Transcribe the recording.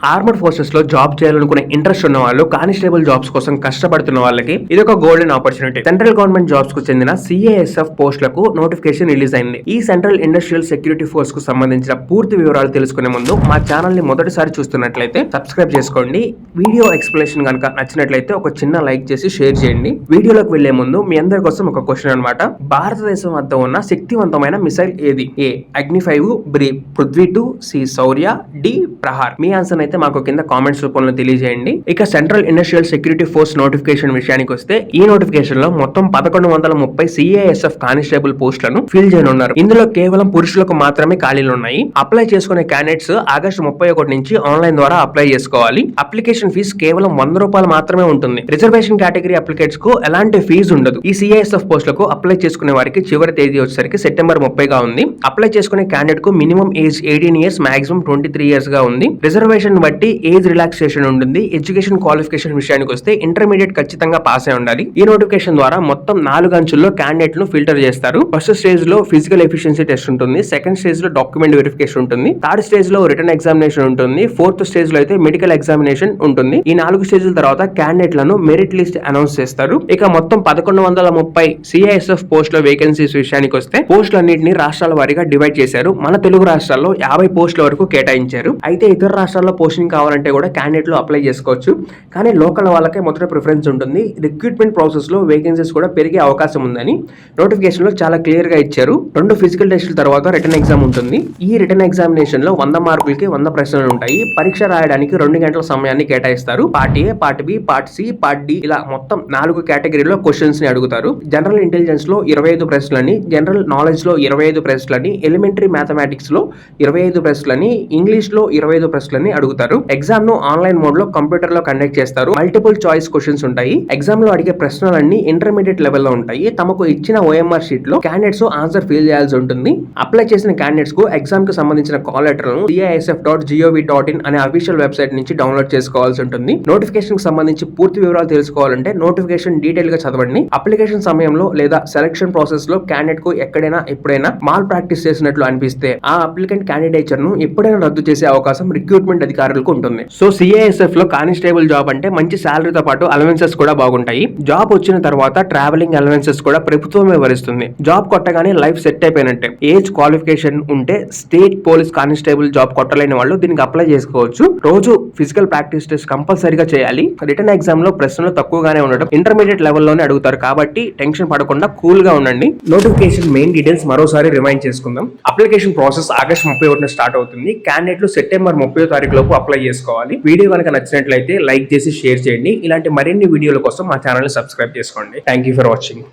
Armed forces లో job చేయాలనుకునే interest ఉన్న వాళ్ళు కానిస్టేబుల్ జాబ్స్ కోసం కష్టపడుతున్న వాళ్ళకి ఇది ఒక golden opportunity. Central government jobs కు చెందిన సిఏఎస్ఎఫ్ పోస్టులకు నోటిఫికేషన్ రిలీజ్ అయింది. ఈ సెంట్రల్ ఇండస్ట్రియల్ సెక్యూరిటీ ఫోర్స్ కు సంబంధించిన పూర్తి వివరాలు తెలుసుకునే ముందు మా ఛానల్ ని మొదటిసారి చూస్తున్నట్లయితే సబ్స్క్రైబ్ చేసుకోండి. వీడియో ఎక్స్ప్లెనేషన్ కనుక నచ్చినట్లయితే ఒక చిన్న లైక్ చేసి షేర్ చేయండి. వీడియోలోకి వెళ్లే ముందు మీ అందరి కోసం ఒక క్వశ్చన్ అన్నమాట. భారతదేశం వద్ద ఉన్న శక్తివంతమైన మిసైల్ ఏది? ఏ అగ్ని 5, బి పృథ్వీ 2, సి శౌర్య, డి ప్రహార్. మీ ఆన్సర్ అయితే మాకు కింద కామెంట్స్ రూపంలో తెలియజేయండి. ఇక central industrial security force notification విషయానికి వస్తే ఈ నోటిఫికేషన్ లో మొత్తం 1130 సిఏఎస్ఎఫ్ కానిస్టేబుల్ పోస్టులను ఫిల్ చేయనున్నారు. ఇందులో కేవలం పురుషులకు మాత్రమే ఖాళీలు ఉన్నాయి. అప్లై చేసుకునే క్యాండిడేట్స్ ఆగస్టు 31 నుంచి ఆన్లైన్ ద్వారా అప్లై చేసుకోవాలి. అప్లికేషన్ ఫీజు కేవలం ₹100 మాత్రమే ఉంటుంది. రిజర్వేషన్ కేటగిరీ అప్లికేట్స్ కు ఎలాంటి ఫీజు ఉండదు. ఈ సిఏఎస్ఎఫ్ పోస్టులకు అప్లై చేసుకునే వారికి చివరి తేదీ వచ్చేసరికి సెప్టెంబర్ 30 గా ఉంది. అప్లై చేసుకునే క్యాండిడేట్ కు minimum age 18 years, maximum 23 years గా ఉంది. రిజర్వేషన్ బట్టి ఏజ్ రిలాక్సేషన్ ఉంటుంది. ఎడ్యుకేషన్ క్వాలిఫికేషన్ విషయానికి వస్తే ఇంటర్మీడియట్ ఖచ్చితంగా పాస్ అయి ఉండాలి. ఈ నోటిఫికేషన్ ద్వారా మొత్తం 4 అంచుల్లో క్యాండిడేట్ ను ఫిల్టర్ చేస్తారు. ఫస్ట్ స్టేజ్ లో ఫిజికల్ ఎఫిషియన్సీ టెస్ట్ ఉంటుంది. సెకండ్ స్టేజ్ లో డాక్యుమెంట్ వెరిఫికేషన్ ఉంటుంది. థర్డ్ స్టేజ్ లో రిటర్న్ ఎగ్జామినేషన్ ఉంటుంది. ఫోర్త్ స్టేజ్ లో అయితే మెడికల్ ఎగ్జామినేషన్ ఉంటుంది. ఈ 4 స్టేజ్ల తర్వాత క్యాండిడేట్ లను మెరిట్ లిస్ట్ అనౌన్స్ చేస్తారు. ఇక మొత్తం 1130 సిఐఎస్ఎఫ్ పోస్ట్ లో వేకెన్సీస్ విషయానికి వస్తే పోస్టులన్నింటినీ రాష్ట్రాల వారీగా డివైడ్ చేశారు. మన తెలుగు రాష్ట్రాల్లో 50 పోస్టుల వరకు కేటాయించారు. అయితే ఇతర రాష్ట్రాల్లో పోస్టింగ్ కావాలంటే కూడా క్యాండిడేట్లు అప్లై చేసుకోవచ్చు. కానీ లోకల్ వాళ్ళకే మొదట ప్రిఫరెన్స్ ఉంటుంది. రిక్రూట్మెంట్ ప్రాసెస్ లో వేకెన్సీస్ కూడా పెరిగే అవకాశం ఉందని నోటిఫికేషన్ లో చాలా క్లియర్ గా ఇచ్చారు. 2 ఫిజికల్ టెస్టుల తర్వాత రిటర్న్ ఎగ్జామ్ ఉంటుంది. ఈ రిటర్న్ ఎగ్జామినేషన్ లో 100 మార్కులకి 100 ప్రశ్నలు ఉంటాయి. పరీక్ష రాయడానికి 2 గంటల సమయాన్ని కేటాయిస్తారు. Part A, part B, part C, part D ఇలా మొత్తం 4 కేటగిరీలో క్వశ్చన్స్ ని అడుగుతారు. జనరల్ ఇంటెలిజెన్స్ లో 25 ప్రశ్నలని, జనరల్ నాలెడ్జ్ లో 25 ప్రశ్నలని, ఎలిమెంటరీ మ్యాథమెటిక్స్ లో 25 ప్రశ్నలని, ఇంగ్లీష్ లో 25 ప్రశ్నలని అడుగుతారు. ఎగ్జామ్ ను ఆన్లైన్ మోడ్ లో కంప్యూటర్ లో కండక్ట్ చేస్తారు. మల్టిపుల్ చాయిస్ క్వశ్చన్స్ ఉంటాయి. ఎగ్జామ్ లో అడిగే ప్రశ్నలన్నీ ఇంటర్మీడియట్ లెవెల్ లో ఉంటాయి. తమకు ఇచ్చిన ఓఎంఆర్ షీట్ లో క్యాండిడేట్స్ ఆన్సర్ ఫిల్ చేయాల్సి ఉంటుంది. అప్లై చేసిన క్యాండిడేట్స్ కు ఎగ్జామ్ కి సంబంధించిన కాల్ లెటర్ ను CISF.gov.in అనే అఫీషియల్ వెబ్సైట్ నుంచి డౌన్లోడ్ చేసుకోవాల్సి ఉంటుంది. నోటిఫికేషన్ కి సంబంధించి పూర్తి వివరాలు తెలుసుకోవాలంటే నోటిఫికేషన్ డీటెయిల్ గా చదవండి. అప్లికేషన్ సమయంలో లేదా సెలక్షన్ ప్రాసెస్ లో క్యాండిడేట్ కు ఎక్కడైనా ఎప్పుడైనా మాల్ ప్రాక్టీస్ చేసినట్లు అనిపిస్తే ఆ అప్లికెంట్ క్యాండిడేచర్ ను ఎప్పుడైనా రద్దు చేసే అవకాశం రిక్రూట్మెంట్ అధికారులకు ఉంటుంది. సో సిఐఎస్ఎఫ్ లో కానిస్టేబుల్ జాబ్ అంటే మంచి శాలరీతో పాటు అలవెన్సెస్ కూడా బాగుంటాయి. జాబ్ వచ్చిన తర్వాత ట్రావెలింగ్ అలవెన్సెస్ కూడా ప్రభుత్వమే భరిస్తుంది. జాబ్ కొట్టగానే లైఫ్ సెట్ అయిపోయినట్టే. ఏజ్ క్వాలిఫికేషన్ ఉంటే స్టేట్ పోలీస్ కానిస్టేబుల్ జాబ్ కొట్టలేని వాళ్ళు దీనికి అప్లై చేసుకోవచ్చు. రోజు ఫిజికల్ ప్రాక్టీస్ టెస్ట్ కంపల్సరీగా చేయాలి. రిటర్న్ ఎగ్జామ్ లో ప్రశ్నలు తక్కువగానే ఉండడం, ఇంటర్మీడియట్ లెవెల్లోనే అడుగుతారు కాబట్టి టెన్షన్ పడకుండా కూల్ గా ఉండండి. నోటిఫికేషన్ మెయిన్ డీటెయిల్స్ మరోసారి రిమైండ్ చేసుకుందాం. అప్లికేషన్ ప్రాసెస్ ఆగస్ట్ 31 స్టార్ట్ అవుతుంది. క్యాండిడేట్లు సెప్టెంబర్ 30 తారీఖు లోపు అప్లై చేసుకోవాలి. వీడియో కనుక నచ్చినట్లయితే లైక్ చేసి షేర్ చేయండి. ఇలాంటి మరిన్ని వీడియోల కోసం మా ఛానల్ ని సబ్స్క్రైబ్ చేసుకోండి. Thank you for watching.